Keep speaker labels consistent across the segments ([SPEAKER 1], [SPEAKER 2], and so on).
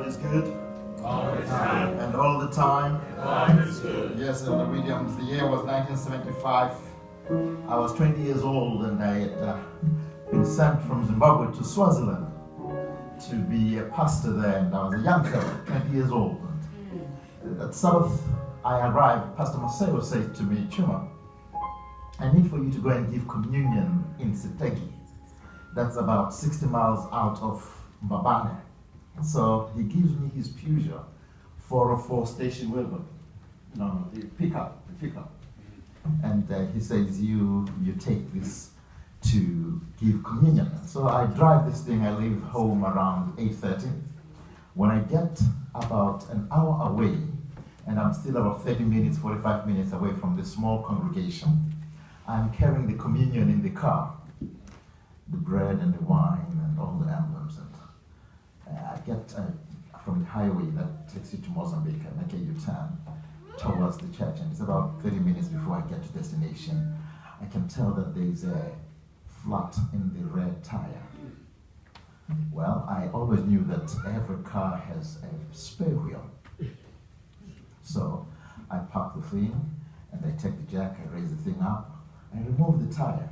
[SPEAKER 1] God is good.
[SPEAKER 2] All the time.
[SPEAKER 1] And all the time.
[SPEAKER 2] God is good.
[SPEAKER 1] Yes, Elder Williams, the year was 1975. I was 20 years old and I had been sent from Zimbabwe to Swaziland to be a pastor there, and I was a young fellow, 20 years old. And at Sabbath, I arrived. Pastor Masego said to me, Tshuma, I need for you to go and give communion in Sitegi. That's about 60 miles out of Mbabane. So he gives me his Peugeot 404 station wagon. No, the pickup. And he says, you take this to give communion. So I drive this thing. I leave home around 8:30. When I get about an hour away, and I'm still about 30 minutes, 45 minutes away from the small congregation, I'm carrying the communion in the car, the bread and the wine and all the emblems. And I get from the highway that takes you to Mozambique, I make a U-turn towards the church, and it's about 30 minutes before I get to destination. I can tell that there's a flat in the rear tire. Well, I always knew that every car has a spare wheel. So I park the thing, and I take the jack, I raise the thing up, I remove the tire.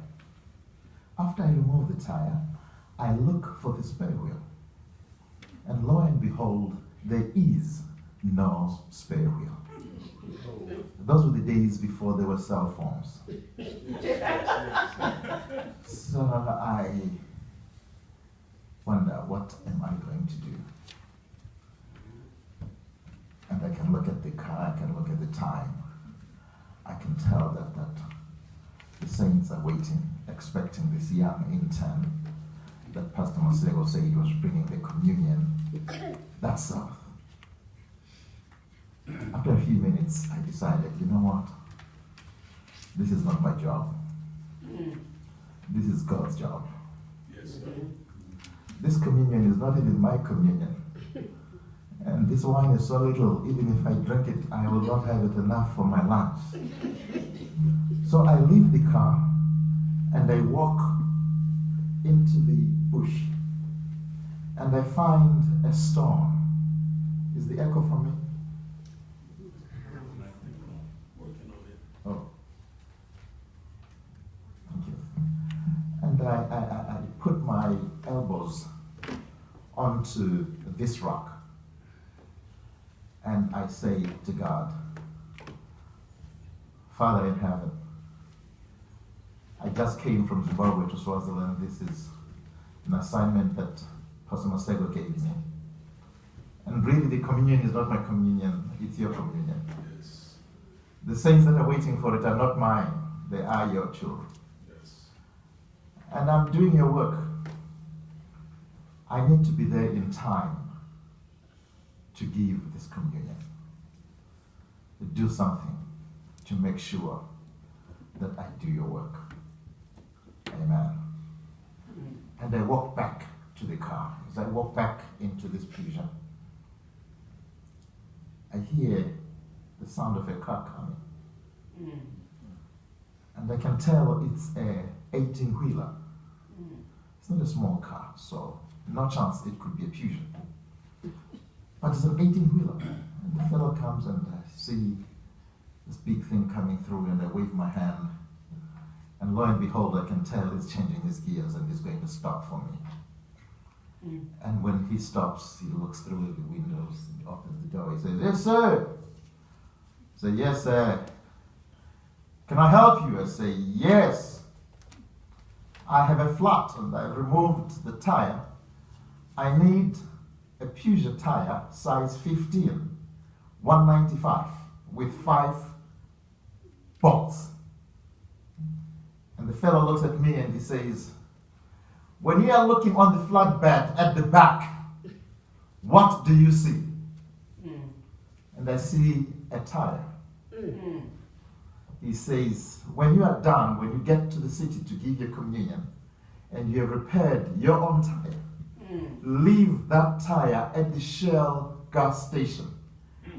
[SPEAKER 1] After I remove the tire, I look for the spare wheel. And lo and behold, there is no spare wheel. Those were the days before there were cell phones. So I wonder, what am I going to do? And I can look at the car, I can look at the time. I can tell that the saints are waiting, expecting this young intern that Pastor Masego said he was bringing the communion. That's Sabbath. After a few minutes, I decided, you know what? This is not my job. This is God's job.
[SPEAKER 2] Yes.
[SPEAKER 1] This communion is not even my communion. And this wine is so little, even if I drink it, I will not have it enough for my lunch. So I leave the car and I walk into the bush and I find a stone. Is the echo from me? Oh. Thank you. And I put my elbows onto this rock and I say to God, Father in heaven, I just came from Zimbabwe to Swaziland. This is an assignment that Pastor Masego gave me. And really the communion is not my communion, it's your communion.
[SPEAKER 2] Yes.
[SPEAKER 1] The saints that are waiting for it are not mine, they are your children.
[SPEAKER 2] Yes.
[SPEAKER 1] And I'm doing your work. I need to be there in time to give this communion, to do something to make sure that I do your work. Amen. And I walk back to the car. As I walk back into this Peugeot, I hear the sound of a car coming. And I can tell it's a 18-wheeler. It's not a small car, so no chance it could be a Peugeot. But it's an 18-wheeler. And the fellow comes and I see this big thing coming through and I wave my hand. And lo and behold, I can tell he's changing his gears and he's going to stop for me. And when he stops, he looks through the windows and opens the door. He says, yes, sir. I say, yes, sir. Can I help you? I say, yes. I have a flat and I've removed the tire. I need a Peugeot tire, size 15, 195, with 5 bolts. And the fellow looks at me and he says, when you are looking on the flatbed at the back, what do you see? And I see a tire. He says, when you are done, when you get to the city to give your communion, and you have repaired your own tire, leave that tire at the Shell gas station.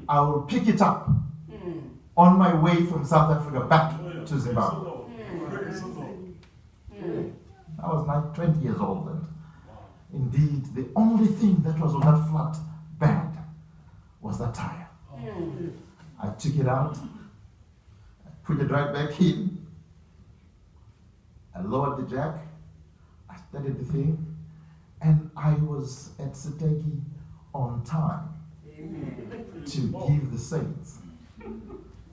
[SPEAKER 1] I will pick it up on my way from South Africa back to Zimbabwe. I was like 20 years old, and indeed the only thing that was on that flat bed was that tire. I took it out, I put it right back in, I lowered the jack, I started the thing, and I was at Seteki on time to give the saints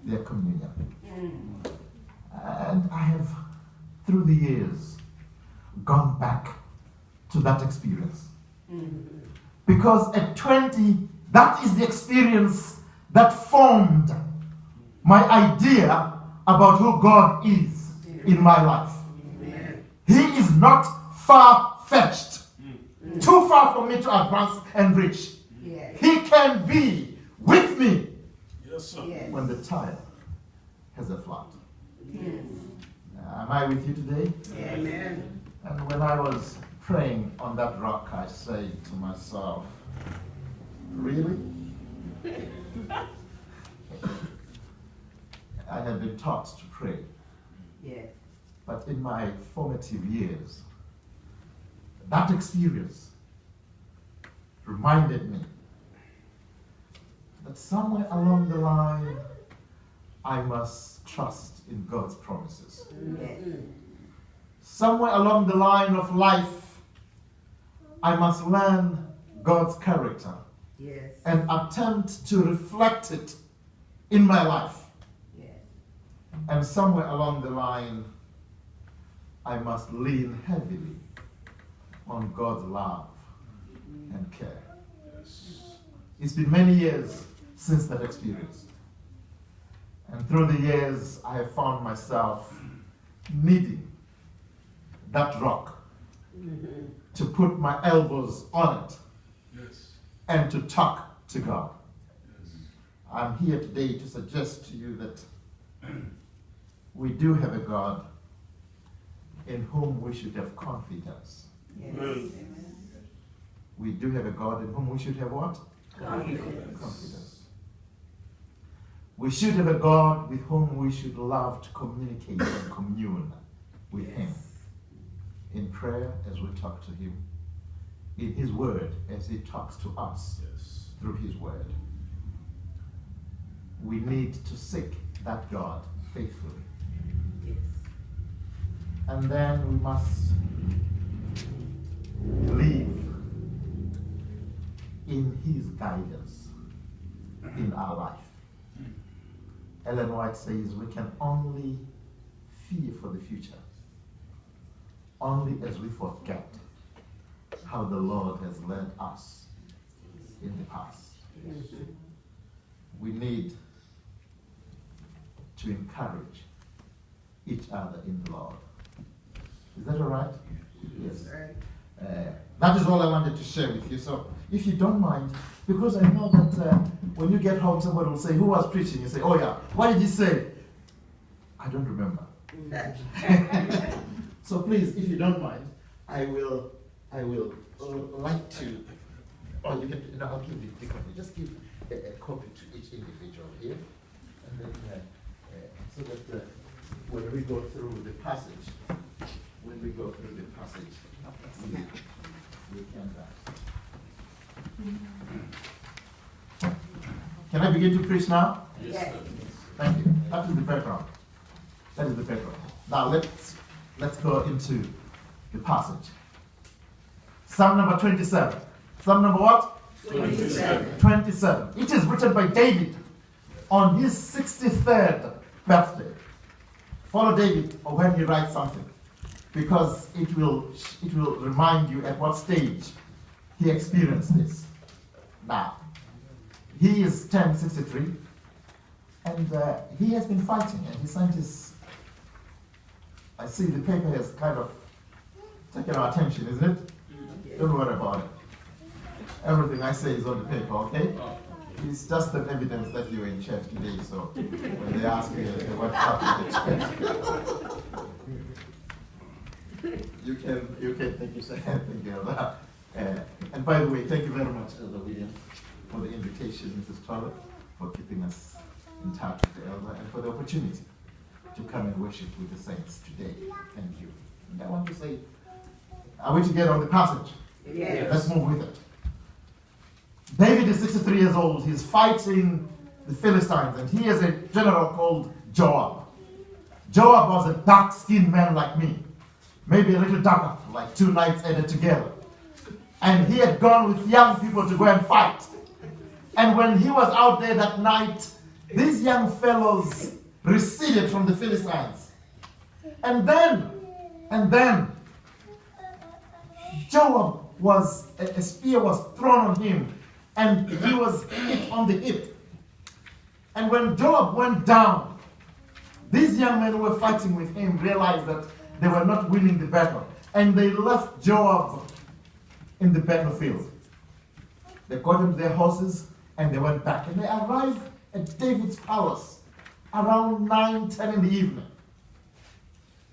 [SPEAKER 1] their communion. And I have, through the years, gone back to that experience. Because at 20, that is the experience that formed my idea about who God is in my life. He is not far-fetched, too far for me to advance and reach. He can be with me when the tire has a flat. Am I with you today?
[SPEAKER 3] Amen.
[SPEAKER 1] And when I was praying on that rock, I said to myself, really? I had been taught to pray.
[SPEAKER 3] Yes.
[SPEAKER 1] But in my formative years, that experience reminded me that somewhere along the line, I must trust in God's promises.
[SPEAKER 3] Yes.
[SPEAKER 1] Somewhere along the line of life, I must learn God's character
[SPEAKER 3] Yes.
[SPEAKER 1] and attempt to reflect it in my life.
[SPEAKER 3] Yes.
[SPEAKER 1] And somewhere along the line, I must lean heavily on God's love and care. It's been many years since that experience. And through the years, I have found myself needing that rock to put my elbows on it and to talk to God. I'm here today to suggest to you that we do have a God in whom we should have confidence.
[SPEAKER 3] Yes.
[SPEAKER 1] We do have a God in whom we should have what?
[SPEAKER 3] Confidence.
[SPEAKER 1] Confidence. We should have a God with whom we should love to communicate and commune with Him. In prayer as we talk to Him. In His Word as He talks to us through His Word. We need to seek that God faithfully.
[SPEAKER 3] Yes.
[SPEAKER 1] And then we must live in His guidance in our life. Ellen White says we can only fear for the future only as we forget how the Lord has led us in the past. We need to encourage each other in the Lord. Is that all right? Yes. That is all I wanted to share with you. So if you don't mind, because I know that when you get home, somebody will say, who was preaching? You say, oh yeah, what did he say? I don't remember. So please, if you don't mind, I will like to, or you can, I'll give you the copy. Just give a copy to each individual here. And then, so that when we go through the passage, we can. Can I begin to preach now?
[SPEAKER 3] Yes.
[SPEAKER 1] Thank you. That is the background. Now let's go into the passage. Psalm number 27. Psalm number what?
[SPEAKER 3] 27.
[SPEAKER 1] 27. It is written by David on his 63rd birthday. Follow David or when he writes something, because it will remind you at what stage he experienced this. Now, he is 1063, and he has been fighting, and he sent his. I see the paper has kind of taken our attention, isn't it? Don't worry about it. Everything I say is on the paper, okay? It's just an evidence that you were in church today, so when they ask you what happened at church, you can thank you, sir. Thank you. And by the way, thank you very much, Elder William, for the invitation, Mrs. Toller, for keeping us in touch with the Elder, and for the opportunity to come and worship with the saints today. Thank you. And I want to say, are we together on the passage?
[SPEAKER 3] Yes.
[SPEAKER 1] Let's move with it. David is 63 years old. He's fighting the Philistines, and he has a general called Joab. Joab was a dark-skinned man like me, maybe a little darker, like two knights added together. And he had gone with young people to go and fight. And when he was out there that night, these young fellows receded from the Philistines. And then, Joab a spear was thrown on him, and he was hit on the hip. And when Joab went down, these young men who were fighting with him realized that they were not winning the battle. And they left Joab in the battlefield. They got him their horses and they went back. And they arrived at David's palace around 9-10 in the evening.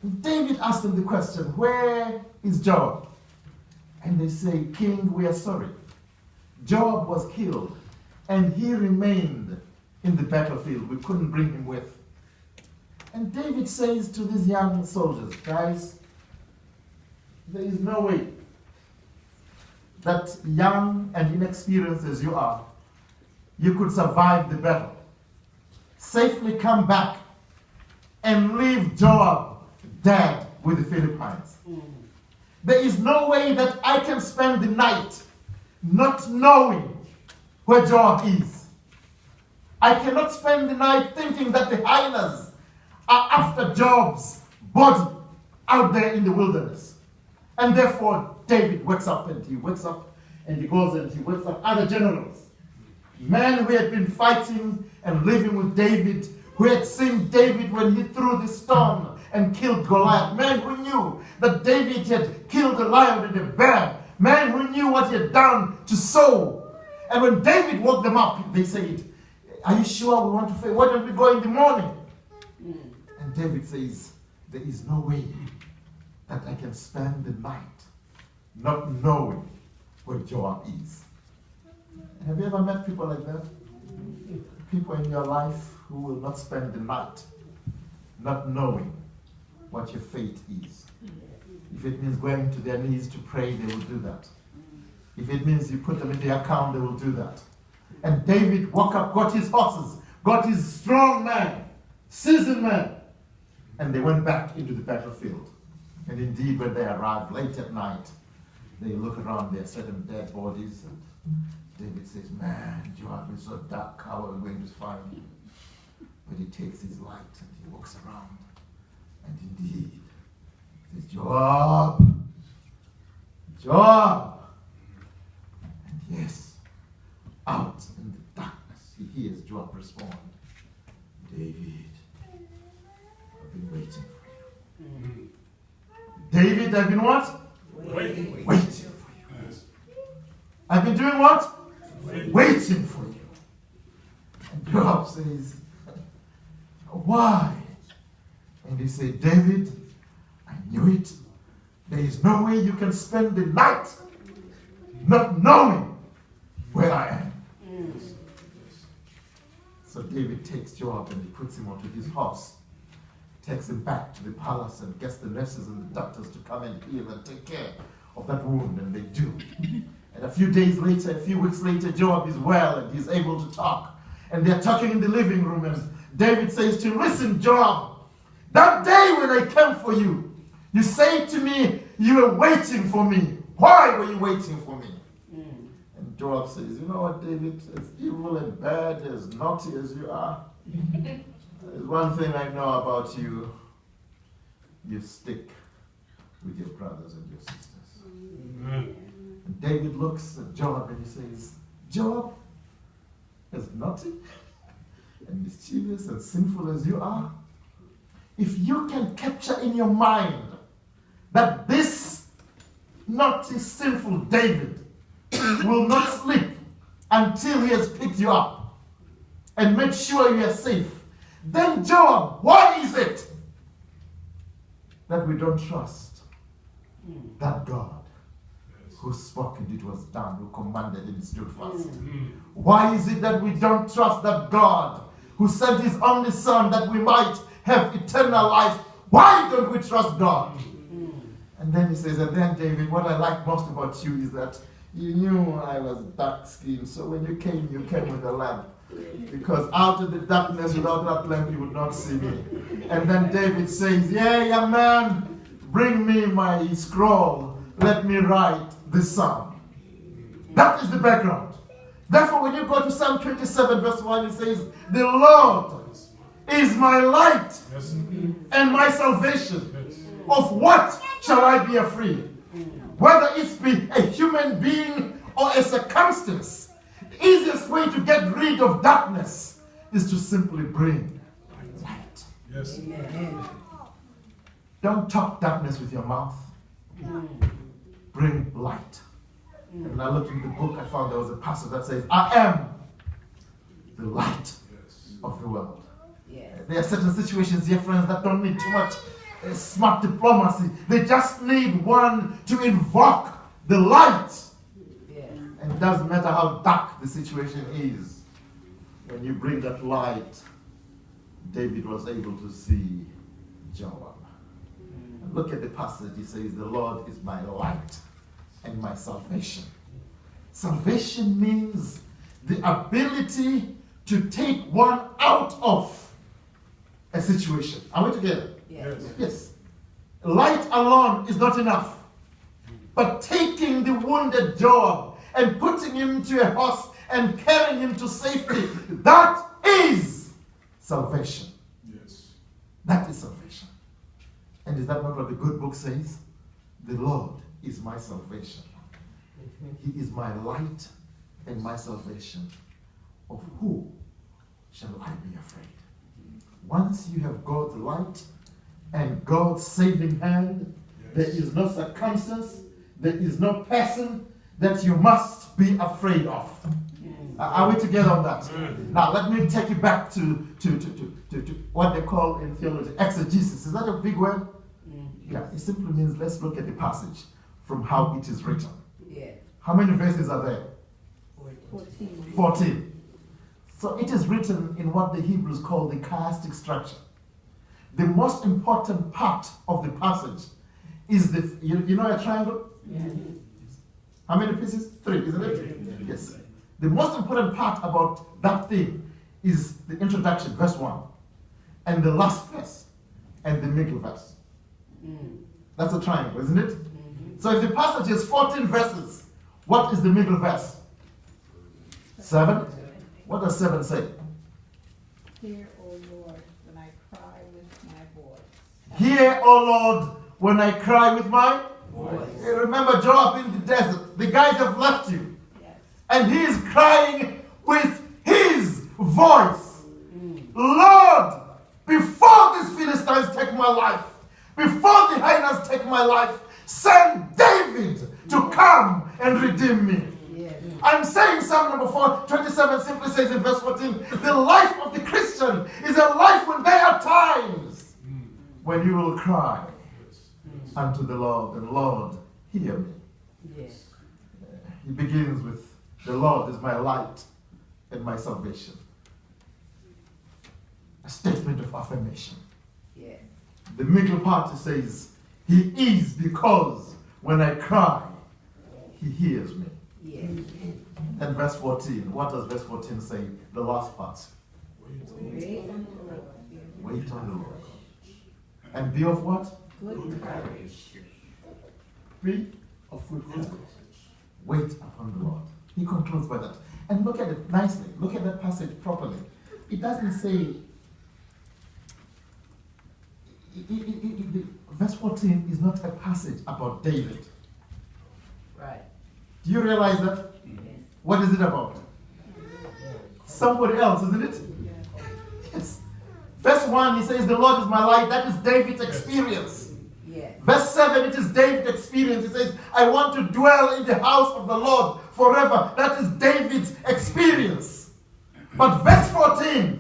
[SPEAKER 1] And David asked them the question, where is Joab? And they say, King, we are sorry. Joab was killed and he remained in the battlefield. We couldn't bring him with. And David says to these young soldiers, guys, there is no way that young and inexperienced as you are, you could survive the battle, safely come back and leave Joab dead with the Philistines. There is no way that I can spend the night not knowing where Joab is. I cannot spend the night thinking that the hyenas are after Joab's body out there in the wilderness. And therefore, David wakes up and he goes and he wakes up other generals. Men who had been fighting and living with David, who had seen David when he threw the stone and killed Goliath. Men who knew that David had killed a lion and a bear. Men who knew what he had done to Saul. And when David woke them up, they said, are you sure we want to fight? Why don't we go in the morning? And David says, there is no way that I can spend the night not knowing where Joab is. Have you ever met people like that? People in your life who will not spend the night not knowing what your fate is. If it means going to their knees to pray, they will do that. If it means you put them in their account, they will do that. And David woke up, got his horses, got his strong man, seasoned man, and they went back into the battlefield. And indeed, when they arrived late at night, they look around their certain dead bodies, and David says, man, Joab is so dark, how are we going to find him? But he takes his light and he walks around, and indeed, he says, Joab, Joab. And yes, out in the darkness, he hears Joab respond, David, I've been waiting for you. David, I've been what? Waiting for you.
[SPEAKER 2] Yes.
[SPEAKER 1] I've been doing what? Waiting for you. And Joab says, why? And he said, David, I knew it. There is no way you can spend the night not knowing where I am. So David takes Joab and he puts him onto his horse, takes him back to the palace and gets the nurses and the doctors to come and heal and take care of that wound, and they do. And a few days later, a few weeks later, Joab is well and he's able to talk. And they're talking in the living room, and David says to him, listen, Joab, that day when I came for you, you say to me, you were waiting for me. Why were you waiting for me? And Joab says, you know what, David, as evil and bad, as naughty as you are, there's one thing I know about you. You stick with your brothers and your sisters. And David looks at Joab and he says, Joab, as naughty and mischievous and sinful as you are, if you can capture in your mind that this naughty, sinful David will not sleep until he has picked you up and made sure you are safe, then Joab, why is it that we don't trust that God who spoke and it was done, who commanded and stood fast? Why is it that we don't trust that God who sent his only son that we might have eternal life? Why don't we trust God? And then he says, and then David, what I like most about you is that You knew I was dark skinned, so when you came with a lamp. Because out of the darkness, without that lamp, you would not see me. And then David says, yeah, young man, bring me my scroll. Let me write this psalm. That is the background. Therefore, when you go to Psalm 27, verse 1, it says, the Lord is my light and my salvation. Of what shall I be afraid? Whether it be a human being or a circumstance, the easiest way to get rid of darkness is to simply bring light.
[SPEAKER 2] Yes.
[SPEAKER 1] Don't talk darkness with your mouth. Bring light. And when I looked in the book, I found there was a passage that says, I am the light of the world. There are certain situations here, friends, that don't need too much smart diplomacy. They just need one to invoke the light. And it doesn't matter how dark the situation is. When you bring that light, David was able to see Joab. And look at the passage. He says, the Lord is my light and my salvation. Salvation means the ability to take one out of a situation. Are we together? Yes. Light alone is not enough. But taking the wounded Joab and putting him into a horse and carrying him to safety, that is salvation.
[SPEAKER 2] Yes.
[SPEAKER 1] That is salvation. And is that not what the good book says? The Lord is my salvation. He is my light and my salvation. Of who shall I be afraid? Once you have God's light and God's saving hand, there is no circumstance, there is no person that you must be afraid of. Are we together on that? Now let me take you back to what they call in theology exegesis. Is that a big word? Yeah, it simply means let's look at the passage from how it is written. How many verses are there? 14. So it is written in what the Hebrews call the chiastic structure. The most important part of the passage is the, you know a triangle? How many pieces? 3, isn't it? Yes. The most important part about that thing is the introduction, verse 1, and the last verse, and the middle verse. That's a triangle, isn't it? So if the passage is 14 verses, what is the middle verse? 7? What does 7 say?
[SPEAKER 4] Hear, O Lord, when I cry with my voice.
[SPEAKER 1] Hear, O Lord, when I cry with my voice. Hey, remember Joab in the desert. The guys have left you.
[SPEAKER 4] Yes.
[SPEAKER 1] And he is crying with his voice. Lord, before these Philistines take my life, before the hyenas take my life, send David to come and redeem me. I'm saying Psalm number 427 simply says in verse 14, the life of the Christian is a life when there are times when you will cry unto the Lord, and Lord, hear me. He begins with, the Lord is my light and my salvation. A statement of affirmation. The middle part says, he is because when I cry, he hears me. And verse 14, what does verse 14 say? The last part. Wait on the Lord. And be of what?
[SPEAKER 4] Good courage.
[SPEAKER 1] Be of good courage. Wait upon the Lord. He concludes by that. And look at it nicely. Look at that passage properly. It doesn't say, verse 14 is not a passage about David.
[SPEAKER 3] Right.
[SPEAKER 1] Do you realize that? What is it about? Somebody else, isn't it? Yes. Verse 1, he says, the Lord is my light. That is David's experience. Verse 7, it is David's experience. He says, I want to dwell in the house of the Lord forever. That is David's experience. But verse 14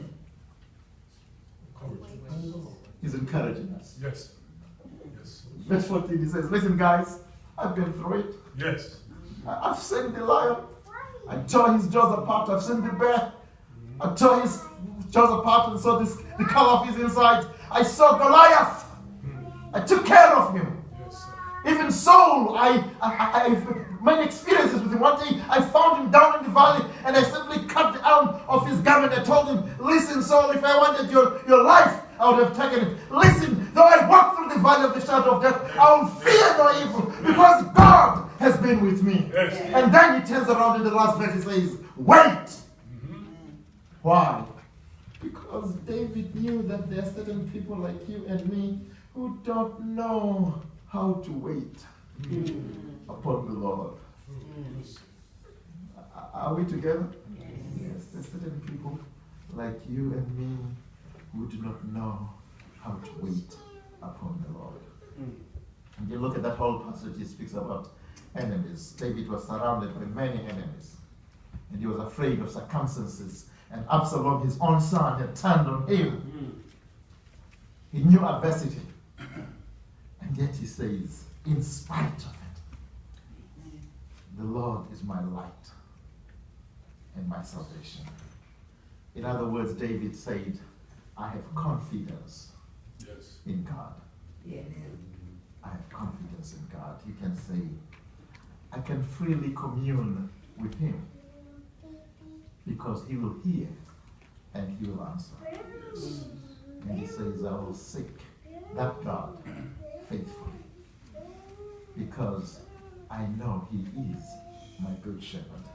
[SPEAKER 1] is encouraging us.
[SPEAKER 2] Yes.
[SPEAKER 1] Verse 14, he says, listen guys, I've been through it.
[SPEAKER 2] Yes.
[SPEAKER 1] I've seen the lion. I tore his jaws apart. I've seen the bear. I tore his jaws apart and saw the color of his insides. I saw Goliath. I took care of him.
[SPEAKER 2] Yes, sir.
[SPEAKER 1] Even Saul, I many experiences with him. One day I found him down in the valley and I simply cut the arm of his garment. I told him, listen, Saul, if I wanted your life, I would have taken it. Listen, though I walk through the valley of the shadow of death, I will fear no evil because God has been with me.
[SPEAKER 2] Yes.
[SPEAKER 1] And then he turns around in the last verse, he says, wait. Why? Because David knew that there are certain people like you and me who don't know how to wait upon the Lord. Are we together? Yes. There are certain people like you and me who do not know how to wait upon the Lord. And you look at that whole passage, he speaks about enemies. David was surrounded by many enemies. And he was afraid of circumstances. And Absalom, his own son, had turned on him. He knew adversity. And yet he says, in spite of it, the Lord is my light and my salvation. In other words, David said, I have confidence in God.
[SPEAKER 3] Yes.
[SPEAKER 1] I have confidence in God. He can say, I can freely commune with him because he will hear and he will answer. And he says, I will seek that God faithfully because I know he is my good shepherd.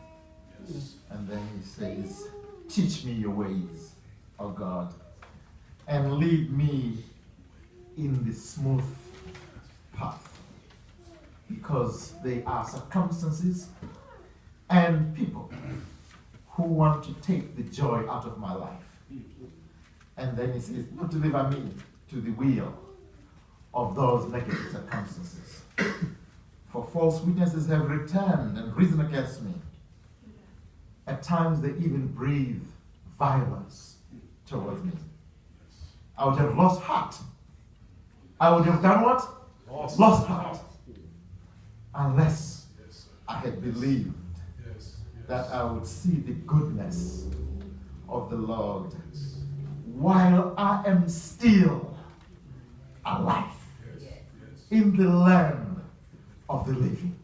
[SPEAKER 1] And then he says, teach me your ways, O God, and lead me in the smooth path, because there are circumstances and people who want to take the joy out of my life. And then he says, not deliver me to the will of those negative circumstances. For false witnesses have returned and risen against me. At times they even breathe violence towards me. I would have lost heart. I would have done what? Lost heart. Unless I had believed that I would see the goodness of the Lord while I am still alive in the land of the living.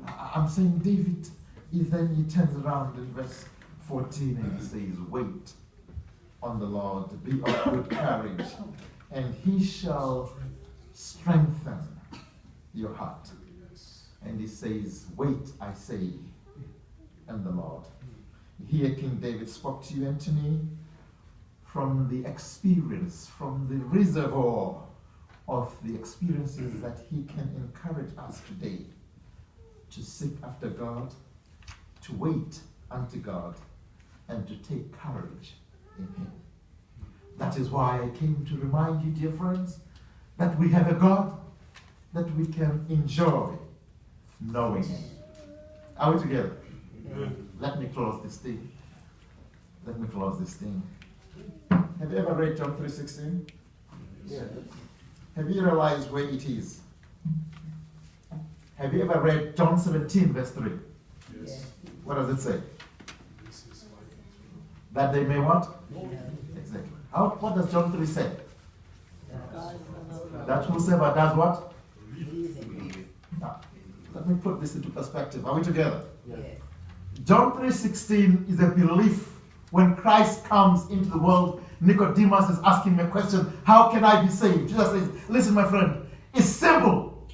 [SPEAKER 1] I'm saying David, then he turns around in verse 14 and he says, wait on the Lord, be of good courage, and he shall strengthen your heart. And he says, wait, I say, and the Lord. Here King David spoke to you and to me from the experience, from the reservoir of the experiences that he can encourage us today to seek after God, to wait unto God, and to take courage in him. That is why I came to remind you, dear friends, that we have a God that we can enjoy knowing. Are we together? Let me close this thing. Have you ever read John 3:16?
[SPEAKER 2] Yes.
[SPEAKER 1] Have you realized where it is? Have you ever read John 17 verse 3?
[SPEAKER 2] Yes.
[SPEAKER 1] What does it say? That they may what? Exactly. What does John 3 say? That whosoever does what? Now, let me put this into perspective. Are we together?
[SPEAKER 3] Yes.
[SPEAKER 1] John 3:16 is a belief. When Christ comes into the world, Nicodemus is asking him a question, how can I be saved? Jesus says, listen, my friend, it's simple.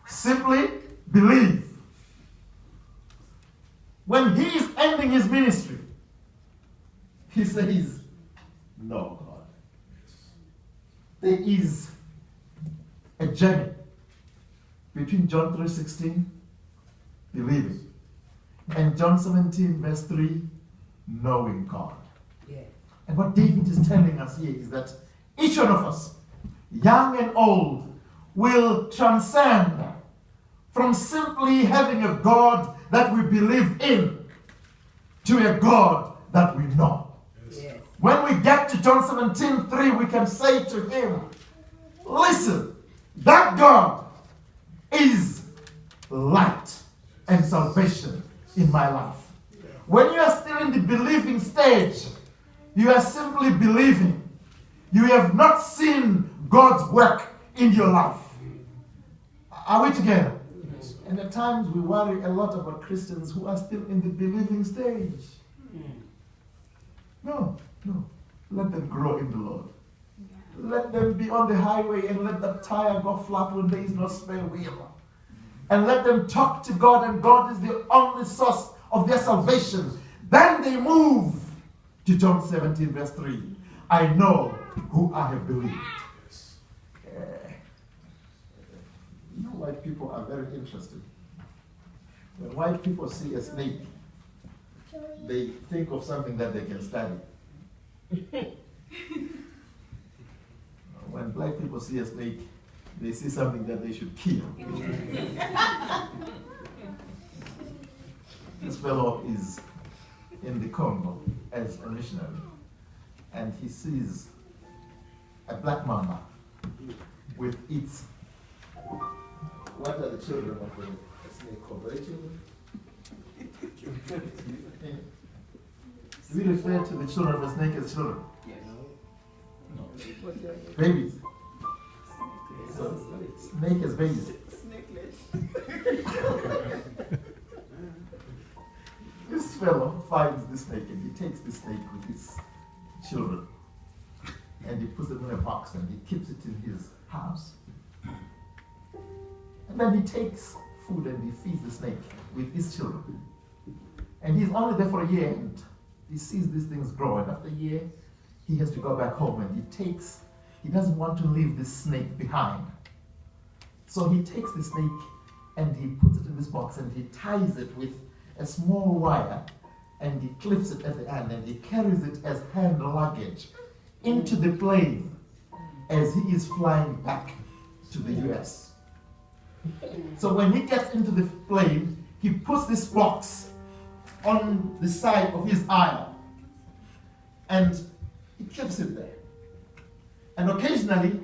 [SPEAKER 1] Simply believe. When he is ending his ministry, he says, no, God. There is a journey between John 3:16, believing, and John 17 verse 3, knowing God.
[SPEAKER 3] Yes.
[SPEAKER 1] And what David is telling us here is that each one of us, young and old, will transcend from simply having a God that we believe in to a God that we know.
[SPEAKER 3] Yes.
[SPEAKER 1] When we get to John 17:3, we can say to him, listen, that God is light and salvation in my life. When you are still in the believing stage, you are simply believing. You have not seen God's work in your life. Are we together? And at times we worry a lot about Christians who are still in the believing stage. No. Let them grow in the Lord. Let them be on the highway and let the tire go flat when there is no spare wheel. And let them talk to God, and God is the only source of their salvation. Then they move to John 17 verse 3. I know who I have believed. You know, white people are very interested. When white people see a snake, they think of something that they can study. When black people see a snake, they see something that they should kill. This fellow is in the Congo as a missionary, and he sees a black mamba with its, what are the children of the snake called? Are they children? Do we refer to the children of a snake as children?
[SPEAKER 3] Yes.
[SPEAKER 1] No. Babies. So, snake as babies. This fellow finds the snake and he takes the snake with his children and he puts them in a box and he keeps it in his house. And then he takes food and he feeds the snake with his children. And he's only there for a year and he sees these things grow, and after a year he has to go back home and he doesn't want to leave this snake behind. So he takes the snake and he puts it in this box and he ties it with a small wire and he clips it at the end and he carries it as hand luggage into the plane as he is flying back to the US. So when he gets into the plane, he puts this box on the side of his aisle and he keeps it there. And occasionally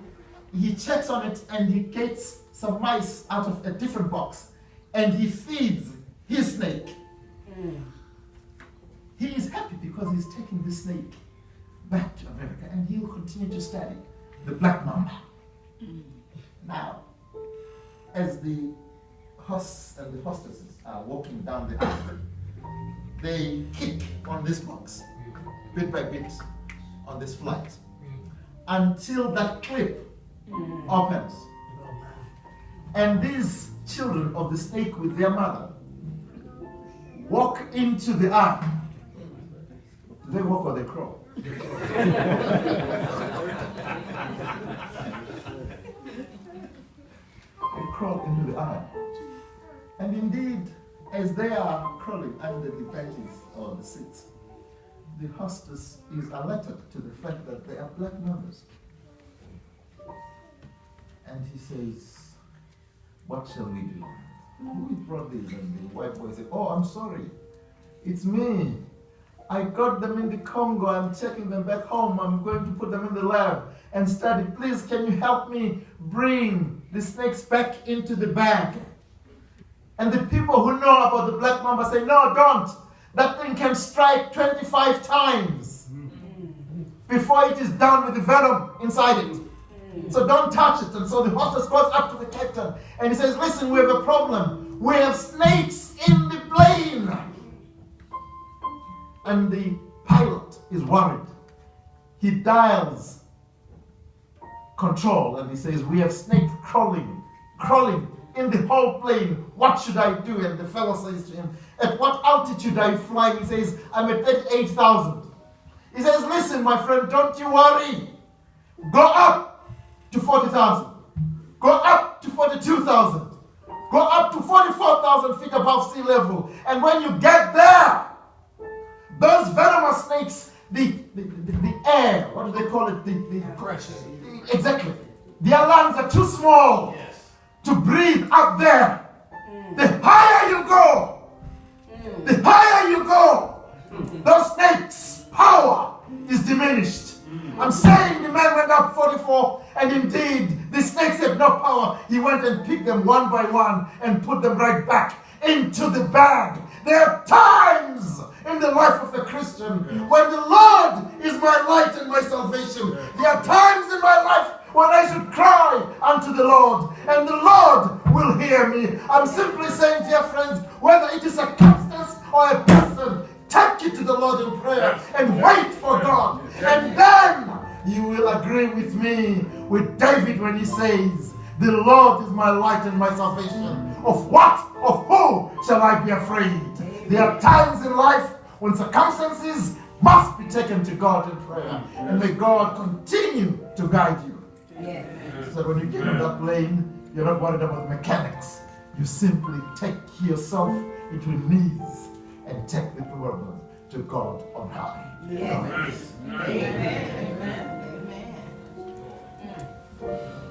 [SPEAKER 1] he checks on it and he gets some mice out of a different box and he feeds his snake. He is happy because he's taking the snake back to America and he'll continue to study the black mamba. Now, as the hosts and the hostesses are walking down the aisle, they kick on this box, bit by bit, on this flight, until that clip opens. And these children of the snake with their mother walk into the aisle. Do they walk or they crawl? They crawl into the aisle. And indeed, as they are crawling under the benches or the seats, the hostess is alerted to the fact that they are black members. And he says, what shall we do? Who brought these? And the white boy said, oh, I'm sorry. It's me. I got them in the Congo. I'm taking them back home. I'm going to put them in the lab and study. Please, can you help me bring the snakes back into the bag? And the people who know about the black mamba say, no, don't. That thing can strike 25 times before it is done with the venom inside it. So don't touch it. And so the hostess goes up to the captain and he says, listen, we have a problem. We have snakes in the plane. And the pilot is worried. He dials control and he says, we have snakes crawling in the whole plane. What should I do? And the fellow says to him, at what altitude are you flying? He says, I'm at 38,000. He says, listen, my friend, don't you worry. Go up to 40,000. Go up to 42,000. Go up to 44,000 feet above sea level. And when you get there, those venomous snakes, the air, what do they call it? The pressure. Exactly. Their lungs are too small to breathe up there. The higher you go, those snakes' power is diminished. I'm saying the man went up 44, and indeed the snakes had no power. He went and picked them one by one and put them right back into the bag. There are times in the life of a Christian when the Lord is my light and my salvation. There are times in my life when I should cry unto the Lord, and the Lord will hear me. I'm simply saying, dear friends, whether it is a circumstance or a person, take it to the Lord in prayer and wait for God. And then you will agree with me, with David when he says, the Lord is my light and my salvation. Of what? Of who shall I be afraid? There are times in life when circumstances must be taken to God in prayer. And may God continue to guide you.
[SPEAKER 3] Yes.
[SPEAKER 1] So when you get on that plane, you're not worried about mechanics. You simply take yourself into your knees and take the problem to God on high.
[SPEAKER 3] Yes. Amen. Amen. Amen.